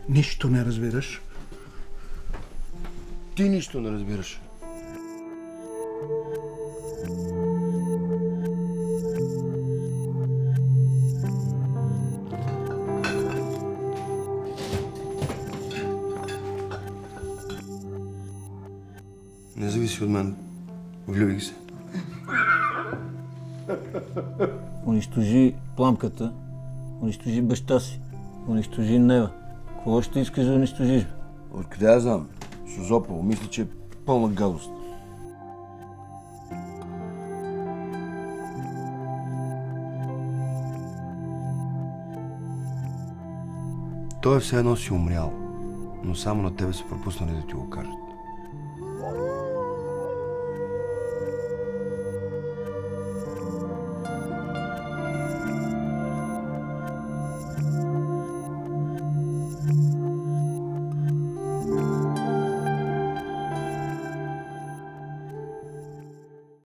Нищо не разбираш. Ти нищо не разбираш. Не зависи от мен. Влюбих се. Унищожи пламката, унищожи баща си, унищожи Нева. Какво ще искаш да унищожиш? Откъде я знам? Созопол. Мисля, че е пълна гадост. Той е все едно си умрял, но само на тебе са пропуснали да ти го кажат.